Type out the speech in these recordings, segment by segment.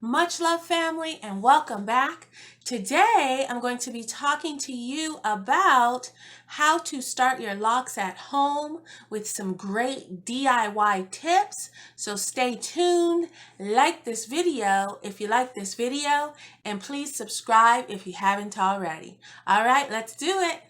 Much love, family, and welcome back. Today, I'm going to be talking to you about how to start your locks at home with some great DIY tips. So stay tuned, like this video if you like this video, and please subscribe if you haven't already. All right, let's do it.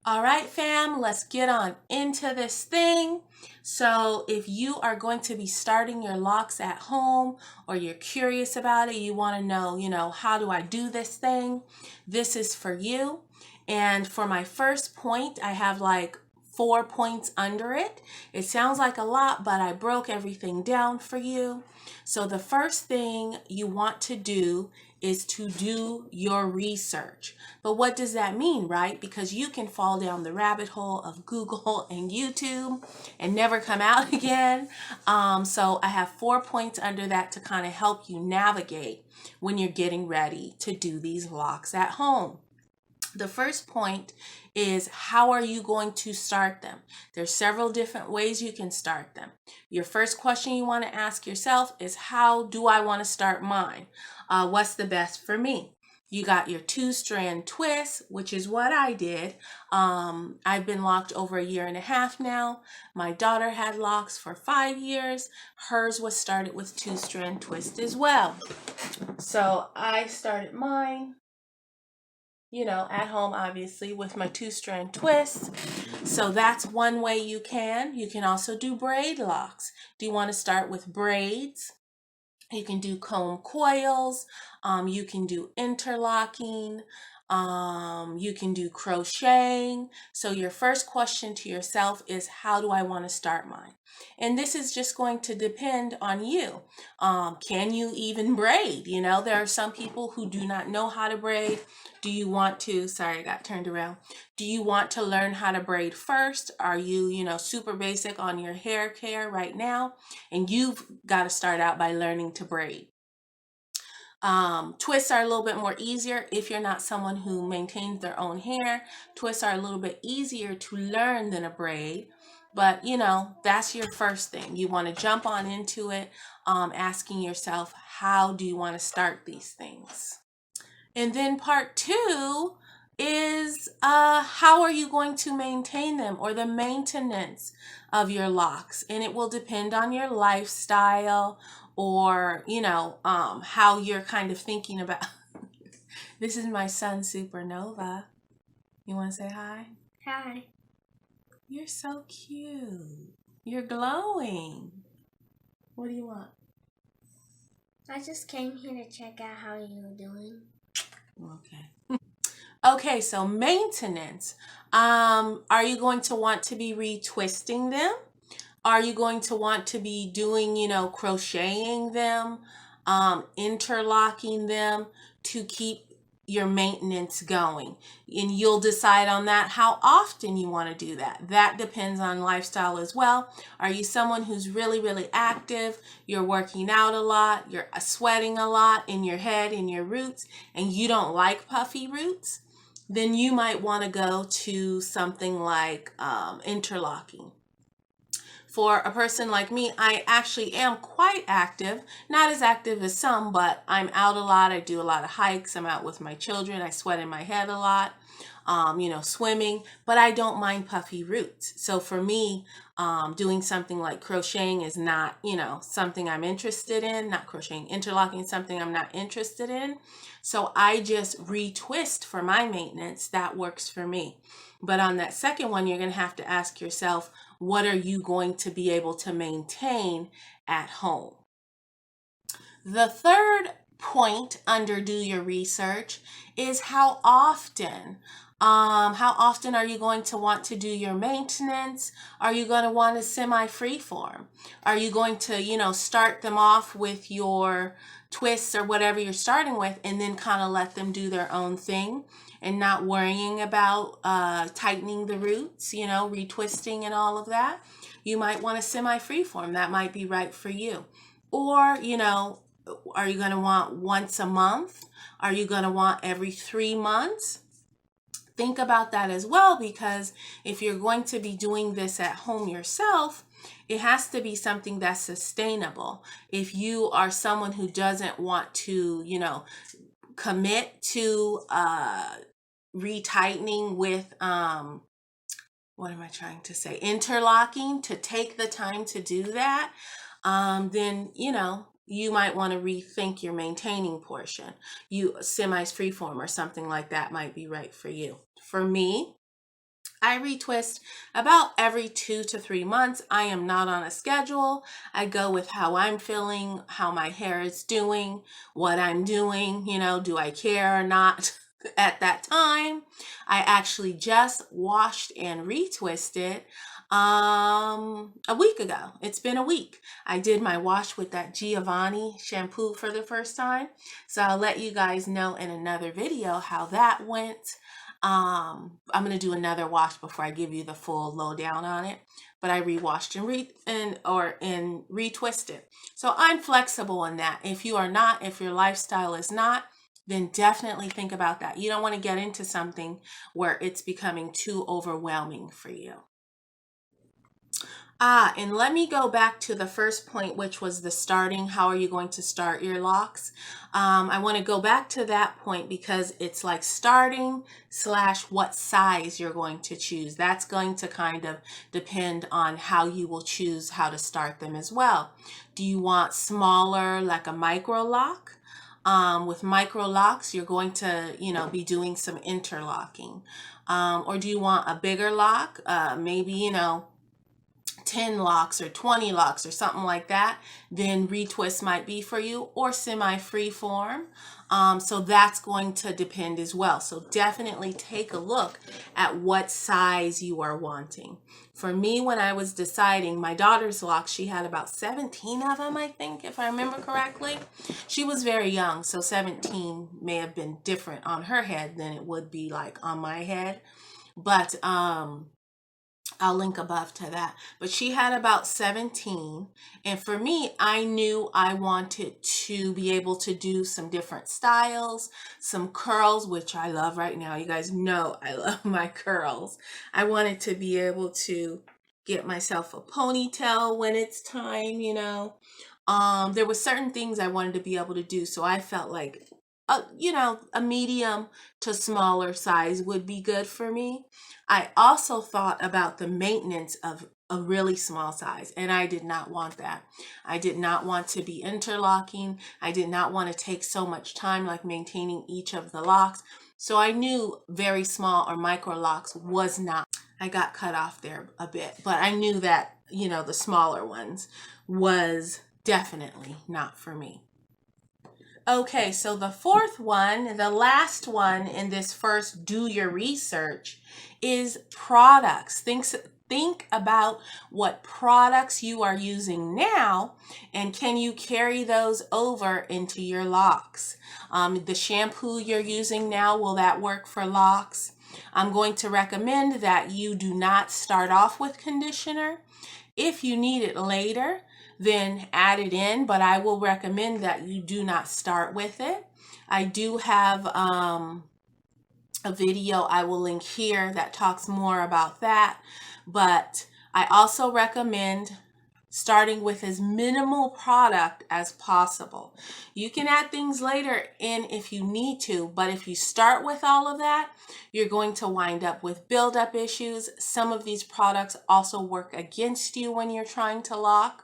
All right, fam, let's get on into this thing. So if you are going to be starting your locks at home or you're curious about it, you want to know, how do I do this thing? This is for you. And for my first point, I have like 4 points under it. It sounds like a lot, but I broke everything down for you. So the first thing you want to do is to do your research. But what does that mean, right? Because you can fall down the rabbit hole of Google and YouTube and never come out again. So I have 4 points under that to kind of help you navigate when you're getting ready to do these locks at home. The first point is, how are you going to start them? There's several different ways you can start them. Your first question you want to ask yourself is, how do I want to start mine? What's the best for me? You got your 2-strand twist, which is what I did. I've been locked over 1.5 years now. My daughter had locks for 5 years. Hers was started with 2-strand twist as well. So I started mine, at home, obviously, with my 2-strand twist. So that's one way you can. You can also do braid locks. Do you want to start with braids? You can do comb coils. You can do interlocking. You can do crocheting. So your first question to yourself is, how do I want to start mine? And this is just going to depend on you. Can you even braid? There are some people who do not know how to braid. Do you want to, sorry, I got turned around. Do you want to learn how to braid first? Are you, super basic on your hair care right now? And you've got to start out by learning to braid. Twists are a little bit more easier if you're not someone who maintains their own hair. Twists are a little bit easier to learn than a braid. But, that's your first thing. You want to jump on into it, asking yourself, how do you want to start these things? And then part 2 is, how are you going to maintain them, or the maintenance of your locks? And it will depend on your lifestyle, or, how you're kind of thinking about. This is my son, Supernova. You want to say hi? Hi. You're so cute. You're glowing. What do you want? I just came here to check out how you're doing. Okay. Okay, so maintenance. Are you going to want to be retwisting them? Are you going to want to be doing, crocheting them, interlocking them to keep your maintenance going? And you'll decide on that how often you want to do that. That depends on lifestyle as well. Are you someone who's really, really active? You're working out a lot, you're sweating a lot in your head, in your roots, and you don't like puffy roots? Then you might want to go to something like interlocking. For a person like me, I actually am quite active, not as active as some, but I'm out a lot. I do a lot of hikes. I'm out with my children. I sweat in my head a lot, swimming, but I don't mind puffy roots. So for me, doing something like crocheting is not, something I'm interested in. Not crocheting, interlocking is something I'm not interested in. So I just retwist for my maintenance. That works for me. But on that second one, you're going to have to ask yourself, what are you going to be able to maintain at home? The third point under do your research is how often. How often are you going to want to do your maintenance? Are you going to want a semi-free form? Are you going to, start them off with your twists or whatever you're starting with, and then kind of let them do their own thing and not worrying about tightening the roots, retwisting and all of that? You might want a semi-free form. That might be right for you. Or, are you going to want once a month? Are you going to want every 3 months? think about that as well, because if you're going to be doing this at home yourself, it has to be something that's sustainable. If you are someone who doesn't want to, commit to retightening with what am I trying to say? Interlocking, to take the time to do that, then, you might want to rethink your maintaining portion. Semi's freeform or something like that might be right for you. For me, I retwist about every 2 to 3 months. I am not on a schedule. I go with how I'm feeling, how my hair is doing, what I'm doing, do I care or not at that time. I actually just washed and retwisted a week ago. It's been a week. I did my wash with that Giovanni shampoo for the first time. So I'll let you guys know in another video how that went. I'm going to do another wash before I give you the full lowdown on it, but I rewashed and retwisted. So I'm flexible in that. If you are not, if your lifestyle is not, then definitely think about that. You don't want to get into something where it's becoming too overwhelming for you. And let me go back to the first point, which was the starting. How are you going to start your locks? I want to go back to that point because it's like starting / what size you're going to choose. That's going to kind of depend on how you will choose how to start them as well. Do you want smaller, like a micro lock? With micro locks, you're going to, be doing some interlocking. Or do you want a bigger lock? Maybe, 10 locks or 20 locks or something like that, then retwist might be for you, or semi freeform. So that's going to depend as well. So definitely take a look at what size you are wanting. For me, when I was deciding my daughter's locks, she had about 17 of them, I think, if I remember correctly. She was very young, so 17 may have been different on her head than it would be like on my head. But I'll link above to that. But she had about 17. And for me, I knew I wanted to be able to do some different styles, some curls, which I love right now. You guys know I love my curls. I wanted to be able to get myself a ponytail when it's time, There were certain things I wanted to be able to do. So I felt like, a medium to smaller size would be good for me. I also thought about the maintenance of a really small size, and I did not want that. I did not want to be interlocking. I did not want to take so much time like maintaining each of the locks. So I knew very small or micro locks was not. I got cut off there a bit, but I knew that, the smaller ones was definitely not for me. Okay, so the fourth one, the last one in this first do your research, is products. Think about what products you are using now, and can you carry those over into your locks? The shampoo you're using now, will that work for locks? I'm going to recommend that you do not start off with conditioner. If you need it later, then add it in, but I will recommend that you do not start with it. I do have a video I will link here that talks more about that, but I also recommend starting with as minimal product as possible. You can add things later in if you need to, but if you start with all of that, you're going to wind up with buildup issues. Some of these products also work against you when you're trying to lock.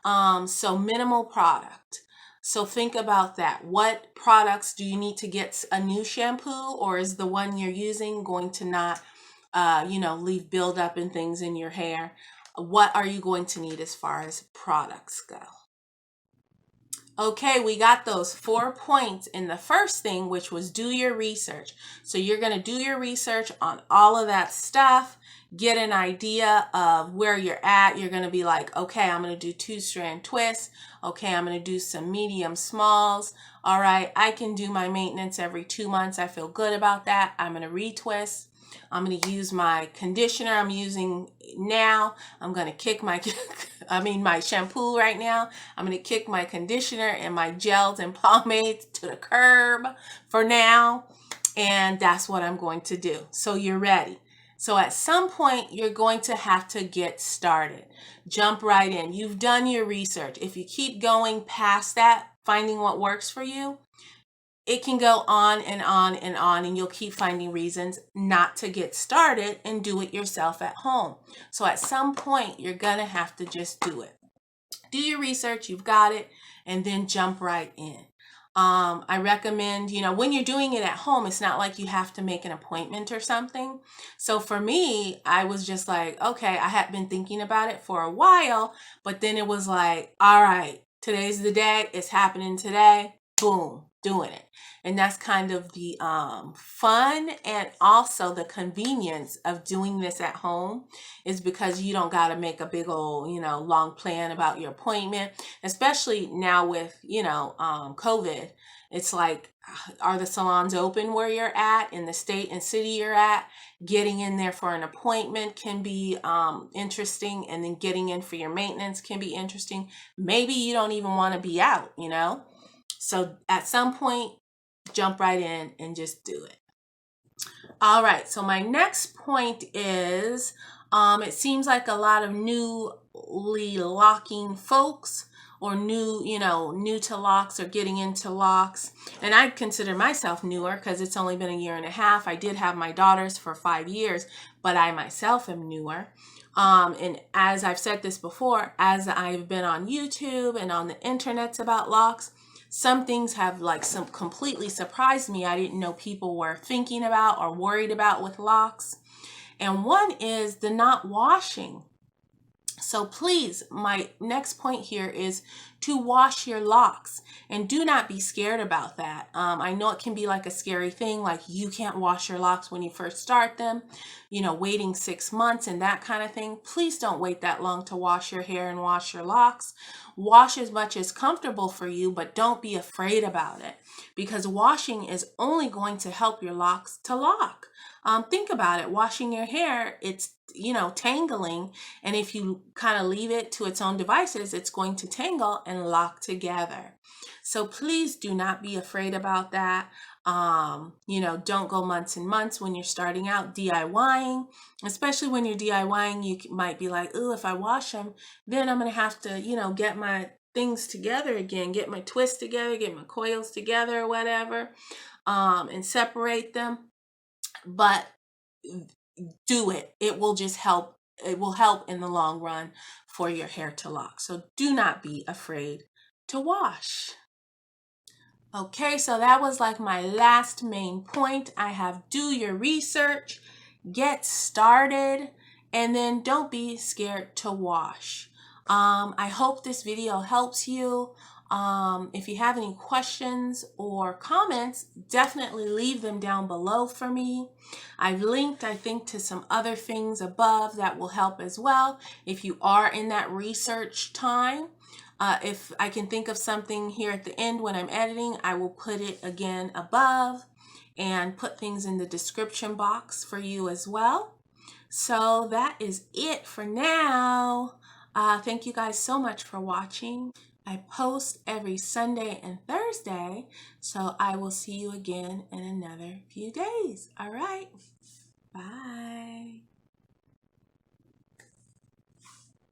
So minimal product. So think about that. What products do you need to get a new shampoo, or is the one you're using going to not, leave buildup and things in your hair? What are you going to need as far as products go? Okay, we got those 4 points in the first thing, which was do your research. So you're going to do your research on all of that stuff, get an idea of where you're at. You're going to be like, okay, I'm going to do 2-strand twists. Okay, I'm going to do some medium smalls. All right, I can do my maintenance every 2 months. I feel good about that. I'm going to retwist. I'm going to use my conditioner I'm using now. I'm going to kick my shampoo right now. I'm going to kick my conditioner and my gels and pomades to the curb for now. And that's what I'm going to do. So you're ready. So at some point, you're going to have to get started. Jump right in. You've done your research. If you keep going past that, finding what works for you, it can go on and on and on, and you'll keep finding reasons not to get started and do it yourself at home. So at some point, you're going to have to just do it. Do your research, you've got it, and then jump right in. I recommend, when you're doing it at home, it's not like you have to make an appointment or something. So for me, I was just like, okay, I had been thinking about it for a while, but then it was like, all right, today's the day, it's happening today, boom, doing it. And that's kind of the fun and also the convenience of doing this at home, is because you don't got to make a big old, long plan about your appointment, especially now with, COVID. It's like, are the salons open where you're at, in the state and city you're at? Getting in there for an appointment can be interesting, and then getting in for your maintenance can be interesting. Maybe you don't even want to be out, So at some point, jump right in and just do it. All right, so my next point is, it seems like a lot of newly locking folks, or new to locks, or getting into locks. And I consider myself newer because it's only been a year and a half. I did have my daughters for 5 years, but I myself am newer. And as I've said this before, as I've been on YouTube and on the internets about locks, some things have some completely surprised me. I didn't know people were thinking about or worried about with locks. And one is the not washing. So please, my next point here is to wash your locks, and do not be scared about that. I know it can be like a scary thing, like you can't wash your locks when you first start them, waiting 6 months and that kind of thing. Please don't wait that long to wash your hair and wash your locks. Wash as much as comfortable for you, but don't be afraid about it, because washing is only going to help your locks to lock. Think about it. Washing your hair, it's tangling, and if you kind of leave it to its own devices, it's going to tangle and lock together. So please do not be afraid about that. Don't go months and months when you're starting out DIYing. Especially when you're DIYing, you might be like, oh, if I wash them, then I'm going to have to, get my things together again, get my twists together, get my coils together or whatever, and separate them. But do it. It will just help. It will help in the long run for your hair to lock. So do not be afraid to wash. Okay, so that was like my last main point. I have do your research, get started, and then don't be scared to wash. I hope this video helps you. If you have any questions or comments, definitely leave them down below for me. I've linked, I think, to some other things above that will help as well if you are in that research time. If I can think of something here at the end when I'm editing, I will put it again above and put things in the description box for you as well. So that is it for now. Thank you guys so much for watching. I post every Sunday and Thursday, so I will see you again in another few days. All right, bye.